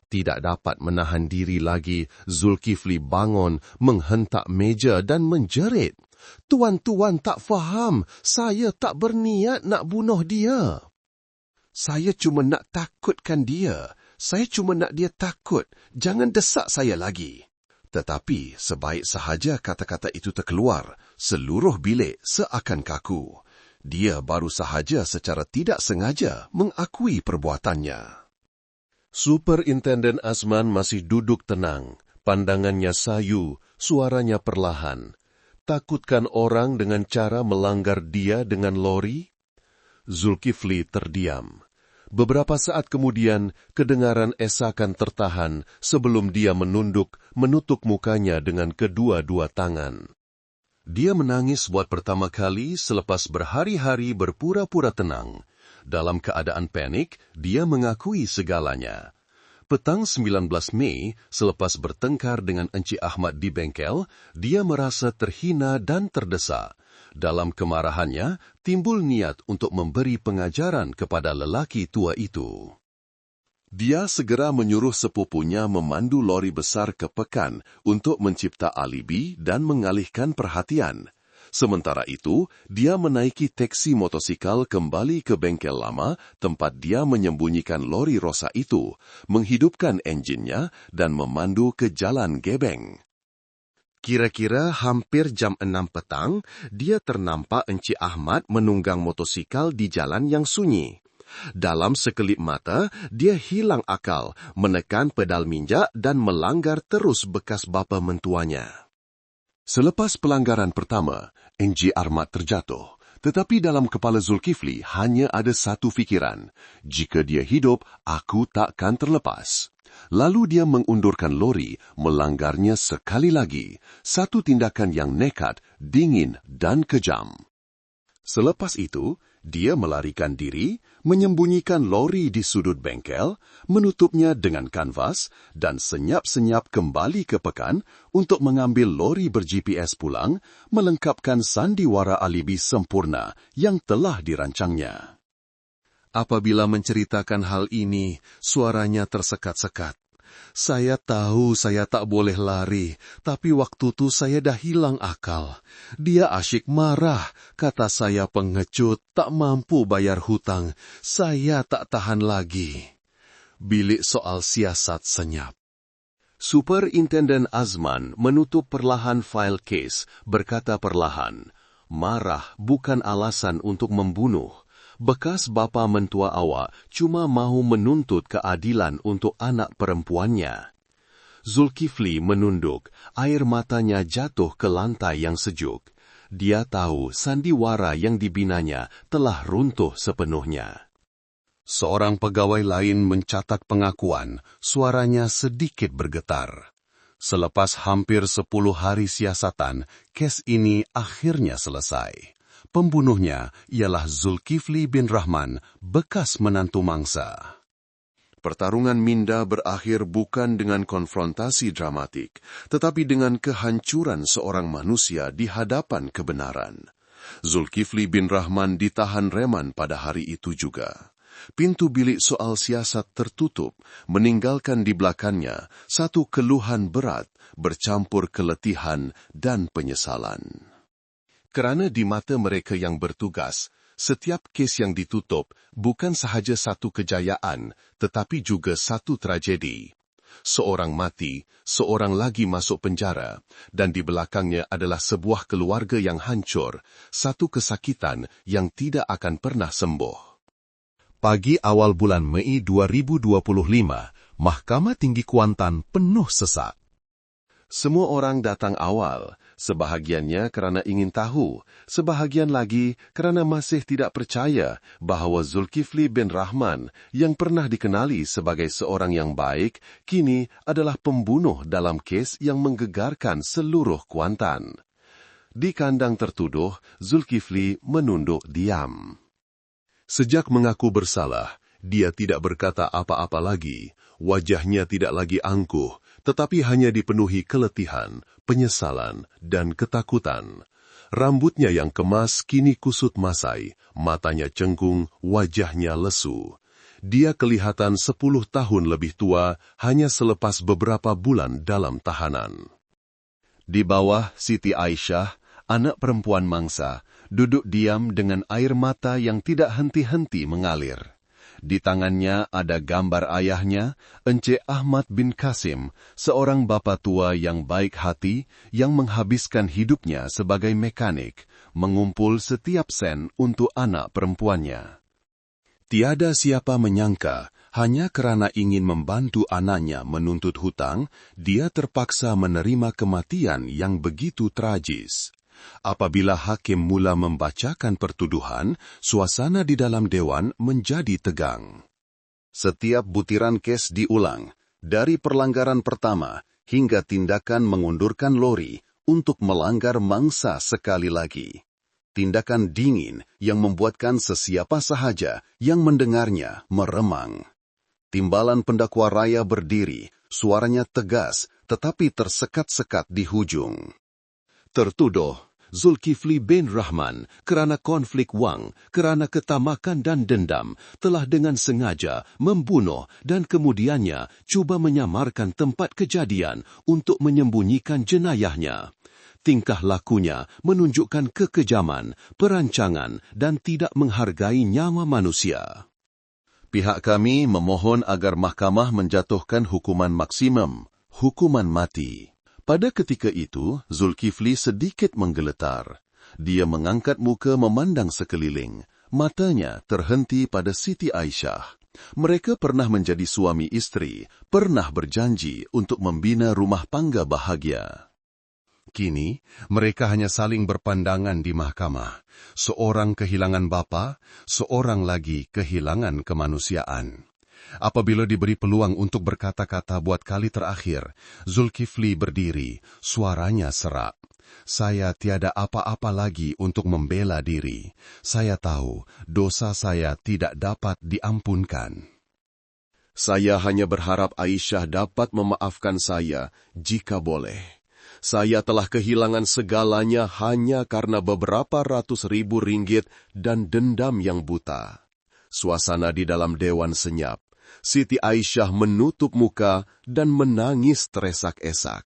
Tidak dapat menahan diri lagi, Zulkifli bangun, menghentak meja dan menjerit. Tuan-tuan tak faham, saya tak berniat nak bunuh dia. Saya cuma nak takutkan dia. Saya cuma nak dia takut. Jangan desak saya lagi. Tetapi sebaik sahaja kata-kata itu terkeluar, seluruh bilik seakan kaku. Dia baru sahaja secara tidak sengaja mengakui perbuatannya. Superintenden Azman masih duduk tenang, pandangannya sayu, suaranya perlahan. Takutkan orang dengan cara melanggar dia dengan lori? Zulkifli terdiam. Beberapa saat kemudian, kedengaran esakan tertahan sebelum dia menunduk, menutup mukanya dengan kedua-dua tangan. Dia menangis buat pertama kali selepas berhari-hari berpura-pura tenang. Dalam keadaan panik, dia mengakui segalanya. Petang 19 Mei, selepas bertengkar dengan Encik Ahmad di bengkel, dia merasa terhina dan terdesak. Dalam kemarahannya, timbul niat untuk memberi pengajaran kepada lelaki tua itu. Dia segera menyuruh sepupunya memandu lori besar ke Pekan untuk mencipta alibi dan mengalihkan perhatian. Sementara itu, dia menaiki teksi motosikal kembali ke bengkel lama tempat dia menyembunyikan lori rosa itu, menghidupkan enjinnya dan memandu ke Jalan Gebeng. Kira-kira hampir jam 6 petang, dia ternampak Encik Ahmad menunggang motosikal di jalan yang sunyi. Dalam sekelip mata, dia hilang akal, menekan pedal minjak dan melanggar terus bekas bapa mentuanya. Selepas pelanggaran pertama, Encik Ahmad terjatuh. Tetapi dalam kepala Zulkifli hanya ada satu fikiran. Jika dia hidup, aku takkan terlepas. Lalu dia mengundurkan lori, melanggarnya sekali lagi. Satu tindakan yang nekat, dingin dan kejam. Selepas itu, dia melarikan diri, menyembunyikan lori di sudut bengkel, menutupnya dengan kanvas, dan senyap-senyap kembali ke Pekan untuk mengambil lori ber-GPS pulang, melengkapkan sandiwara alibi sempurna yang telah dirancangnya. Apabila menceritakan hal ini, suaranya tersekat-sekat. Saya tahu saya tak boleh lari, tapi waktu tu saya dah hilang akal. Dia asyik marah, kata saya pengecut, tak mampu bayar hutang. Saya tak tahan lagi. Bilik soal siasat senyap. Superintenden Azman menutup perlahan fail kes, berkata perlahan, marah bukan alasan untuk membunuh. Bekas bapa mentua awak cuma mahu menuntut keadilan untuk anak perempuannya. Zulkifli menunduk, air matanya jatuh ke lantai yang sejuk. Dia tahu sandiwara yang dibinanya telah runtuh sepenuhnya. Seorang pegawai lain mencatat pengakuan, suaranya sedikit bergetar. Selepas hampir 10 hari siasatan, kes ini akhirnya selesai. Pembunuhnya ialah Zulkifli bin Rahman, bekas menantu mangsa. Pertarungan minda berakhir bukan dengan konfrontasi dramatik, tetapi dengan kehancuran seorang manusia di hadapan kebenaran. Zulkifli bin Rahman ditahan reman pada hari itu juga. Pintu bilik soal siasat tertutup, meninggalkan di belakangnya satu keluhan berat bercampur keletihan dan penyesalan. Kerana di mata mereka yang bertugas, setiap kes yang ditutup bukan sahaja satu kejayaan, tetapi juga satu tragedi. Seorang mati, seorang lagi masuk penjara, dan di belakangnya adalah sebuah keluarga yang hancur, satu kesakitan yang tidak akan pernah sembuh. Pagi awal bulan Mei 2025, Mahkamah Tinggi Kuantan penuh sesak. Semua orang datang awal, sebahagiannya karena ingin tahu, sebahagian lagi karena masih tidak percaya bahwa Zulkifli bin Rahman yang pernah dikenali sebagai seorang yang baik, kini adalah pembunuh dalam kes yang menggegarkan seluruh Kuantan. Di kandang tertuduh, Zulkifli menunduk diam. Sejak mengaku bersalah, dia tidak berkata apa-apa lagi. Wajahnya tidak lagi angkuh, tetapi hanya dipenuhi keletihan, penyesalan, dan ketakutan. Rambutnya yang kemas kini kusut masai, matanya cengkung, wajahnya lesu. Dia kelihatan 10 tahun lebih tua hanya selepas beberapa bulan dalam tahanan. Di bawah, Siti Aisyah, anak perempuan mangsa, duduk diam dengan air mata yang tidak henti-henti mengalir. Di tangannya ada gambar ayahnya, Encik Ahmad bin Kasim, seorang bapa tua yang baik hati yang menghabiskan hidupnya sebagai mekanik, mengumpul setiap sen untuk anak perempuannya. Tiada siapa menyangka, hanya kerana ingin membantu anaknya menuntut hutang, dia terpaksa menerima kematian yang begitu tragis. Apabila hakim mula membacakan pertuduhan, suasana di dalam dewan menjadi tegang. Setiap butiran kes diulang, dari perlanggaran pertama hingga tindakan mengundurkan lori untuk melanggar mangsa sekali lagi. Tindakan dingin yang membuatkan sesiapa sahaja yang mendengarnya meremang. Timbalan pendakwa raya berdiri, suaranya tegas tetapi tersekat-sekat di hujung. Tertuduh Zulkifli bin Rahman kerana konflik wang, kerana ketamakan dan dendam, telah dengan sengaja membunuh dan kemudiannya cuba menyamarkan tempat kejadian untuk menyembunyikan jenayahnya. Tingkah lakunya menunjukkan kekejaman, perancangan dan tidak menghargai nyawa manusia. Pihak kami memohon agar mahkamah menjatuhkan hukuman maksimum, hukuman mati. Pada ketika itu, Zulkifli sedikit menggeletar. Dia mengangkat muka memandang sekeliling. Matanya terhenti pada Siti Aisyah. Mereka pernah menjadi suami isteri, pernah berjanji untuk membina rumah tangga bahagia. Kini, mereka hanya saling berpandangan di mahkamah. Seorang kehilangan bapa, seorang lagi kehilangan kemanusiaan. Apabila diberi peluang untuk berkata-kata buat kali terakhir, Zulkifli berdiri, suaranya serak. Saya tiada apa-apa lagi untuk membela diri. Saya tahu dosa saya tidak dapat diampunkan. Saya hanya berharap Aisyah dapat memaafkan saya jika boleh. Saya telah kehilangan segalanya hanya karena beberapa ratus ribu ringgit dan dendam yang buta. Suasana di dalam dewan senyap. Siti Aisyah menutup muka dan menangis teresak-esak.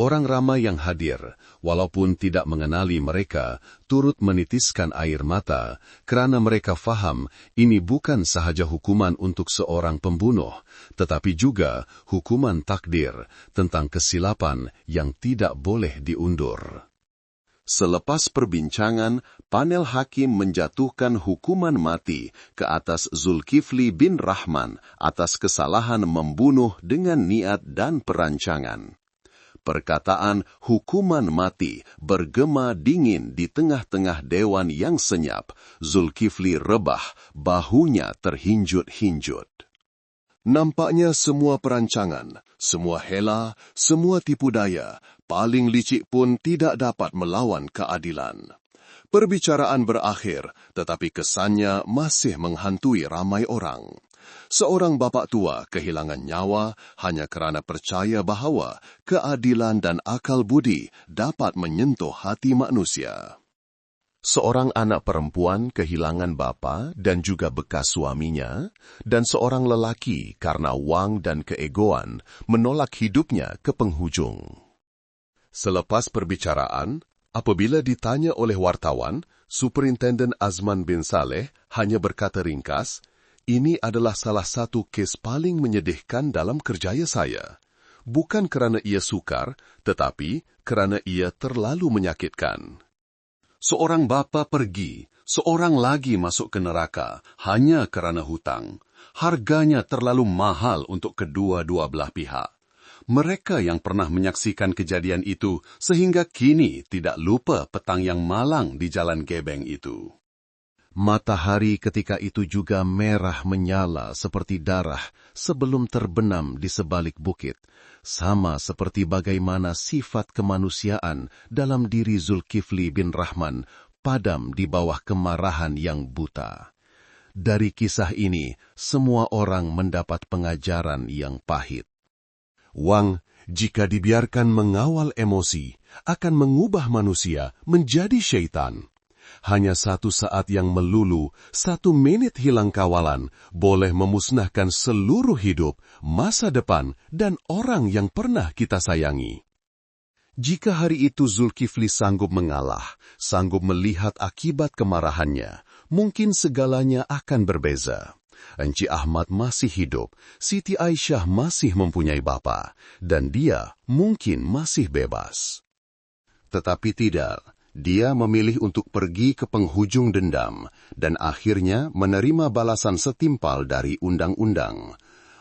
Orang ramai yang hadir, walaupun tidak mengenali mereka, turut menitiskan air mata, kerana mereka faham ini bukan sahaja hukuman untuk seorang pembunuh, tetapi juga hukuman takdir tentang kesilapan yang tidak boleh diundur. Selepas perbincangan, panel hakim menjatuhkan hukuman mati ke atas Zulkifli bin Rahman atas kesalahan membunuh dengan niat dan perancangan. Perkataan hukuman mati bergema dingin di tengah-tengah dewan yang senyap. Zulkifli rebah, bahunya terhinjut-hinjut. Nampaknya semua perancangan, semua hela, semua tipu daya, paling licik pun tidak dapat melawan keadilan. Perbicaraan berakhir, tetapi kesannya masih menghantui ramai orang. Seorang bapa tua kehilangan nyawa hanya kerana percaya bahawa keadilan dan akal budi dapat menyentuh hati manusia. Seorang anak perempuan kehilangan bapa dan juga bekas suaminya, dan seorang lelaki karena wang dan keegoan menolak hidupnya ke penghujung. Selepas perbicaraan, apabila ditanya oleh wartawan, Superintenden Azman bin Saleh hanya berkata ringkas, "Ini adalah salah satu kes paling menyedihkan dalam kerjaya saya. Bukan kerana ia sukar, tetapi kerana ia terlalu menyakitkan." Seorang bapa pergi, seorang lagi masuk ke neraka hanya kerana hutang. Harganya terlalu mahal untuk kedua-dua belah pihak. Mereka yang pernah menyaksikan kejadian itu sehingga kini tidak lupa petang yang malang di jalan gebeng itu. Matahari ketika itu juga merah menyala seperti darah sebelum terbenam di sebalik bukit, sama seperti bagaimana sifat kemanusiaan dalam diri Zulkifli bin Rahman padam di bawah kemarahan yang buta. Dari kisah ini, semua orang mendapat pengajaran yang pahit. Wang, jika dibiarkan mengawal emosi, akan mengubah manusia menjadi syaitan. Hanya satu saat yang melulu, 1 menit hilang kawalan, boleh memusnahkan seluruh hidup, masa depan, dan orang yang pernah kita sayangi. Jika hari itu Zulkifli sanggup mengalah, sanggup melihat akibat kemarahannya, mungkin segalanya akan berbeza. Enci Ahmad masih hidup, Siti Aisyah masih mempunyai bapa, dan dia mungkin masih bebas. Tetapi tidak. Dia memilih untuk pergi ke penghujung dendam dan akhirnya menerima balasan setimpal dari undang-undang.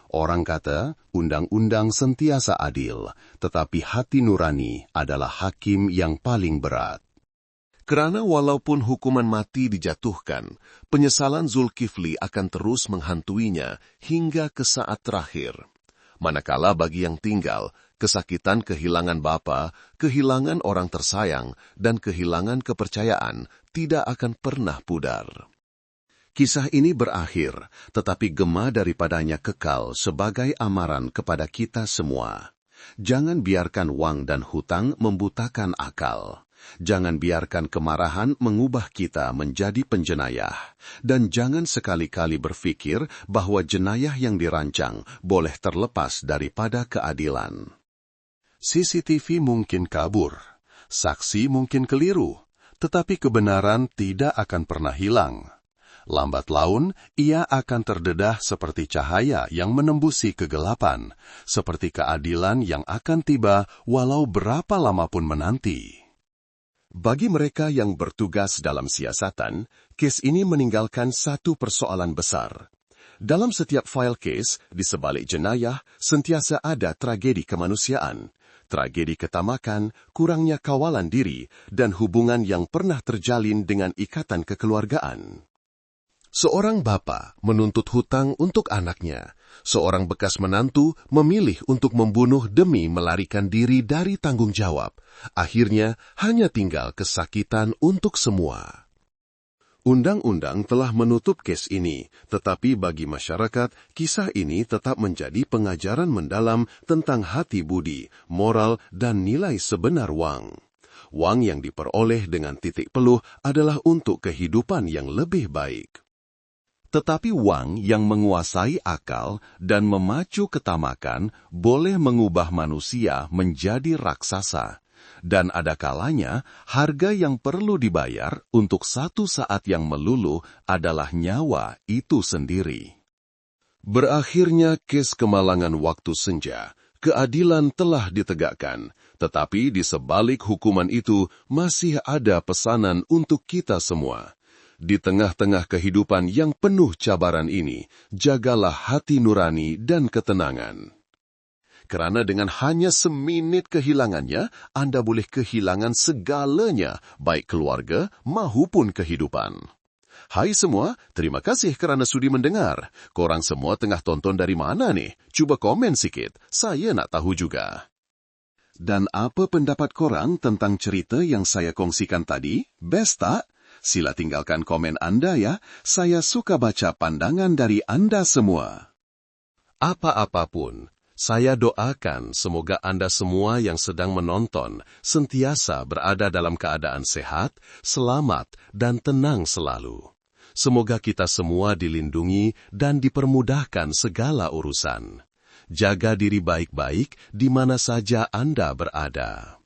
Orang kata, undang-undang sentiasa adil, tetapi hati nurani adalah hakim yang paling berat. Kerana walaupun hukuman mati dijatuhkan, penyesalan Zulkifli akan terus menghantuinya hingga ke saat terakhir. Manakala bagi yang tinggal, kesakitan kehilangan bapa, kehilangan orang tersayang, dan kehilangan kepercayaan tidak akan pernah pudar. Kisah ini berakhir, tetapi gema daripadanya kekal sebagai amaran kepada kita semua. Jangan biarkan wang dan hutang membutakan akal. Jangan biarkan kemarahan mengubah kita menjadi penjenayah. Dan jangan sekali-kali berpikir bahwa jenayah yang dirancang boleh terlepas daripada keadilan. CCTV mungkin kabur, saksi mungkin keliru, tetapi kebenaran tidak akan pernah hilang. Lambat laun, ia akan terdedah seperti cahaya yang menembusi kegelapan, seperti keadilan yang akan tiba walau berapa lama pun menanti. Bagi mereka yang bertugas dalam siasatan, kes ini meninggalkan satu persoalan besar. Dalam setiap file kes, di sebalik jenayah, sentiasa ada tragedi kemanusiaan, tragedi ketamakan, kurangnya kawalan diri, dan hubungan yang pernah terjalin dengan ikatan kekeluargaan. Seorang bapa menuntut hutang untuk anaknya. Seorang bekas menantu memilih untuk membunuh demi melarikan diri dari tanggung jawab. Akhirnya, hanya tinggal kesakitan untuk semua. Undang-undang telah menutup kes ini, tetapi bagi masyarakat, kisah ini tetap menjadi pengajaran mendalam tentang hati budi, moral, dan nilai sebenar wang. Wang yang diperoleh dengan titik peluh adalah untuk kehidupan yang lebih baik. Tetapi wang yang menguasai akal dan memacu ketamakan boleh mengubah manusia menjadi raksasa. Dan ada kalanya, harga yang perlu dibayar untuk satu saat yang melulu adalah nyawa itu sendiri. Berakhirnya kes kemalangan waktu senja, keadilan telah ditegakkan, tetapi di sebalik hukuman itu masih ada pesanan untuk kita semua. Di tengah-tengah kehidupan yang penuh cabaran ini, jagalah hati nurani dan ketenangan. Kerana dengan hanya seminit kehilangannya, Anda boleh kehilangan segalanya, baik keluarga maupun kehidupan. Hai semua, terima kasih kerana sudi mendengar. Korang semua tengah tonton dari mana nih? Cuba komen sikit, saya nak tahu juga. Dan apa pendapat korang tentang cerita yang saya kongsikan tadi? Best tak? Sila tinggalkan komen Anda ya, saya suka baca pandangan dari Anda semua. Apa-apapun, saya doakan semoga Anda semua yang sedang menonton sentiasa berada dalam keadaan sehat, selamat, dan tenang selalu. Semoga kita semua dilindungi dan dipermudahkan segala urusan. Jaga diri baik-baik di mana saja Anda berada.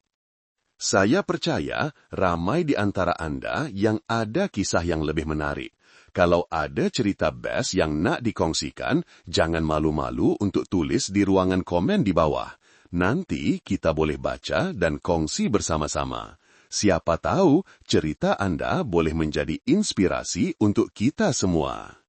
Saya percaya ramai di antara Anda yang ada kisah yang lebih menarik. Kalau ada cerita best yang nak dikongsikan, jangan malu-malu untuk tulis di ruangan komen di bawah. Nanti kita boleh baca dan kongsi bersama-sama. Siapa tahu cerita Anda boleh menjadi inspirasi untuk kita semua.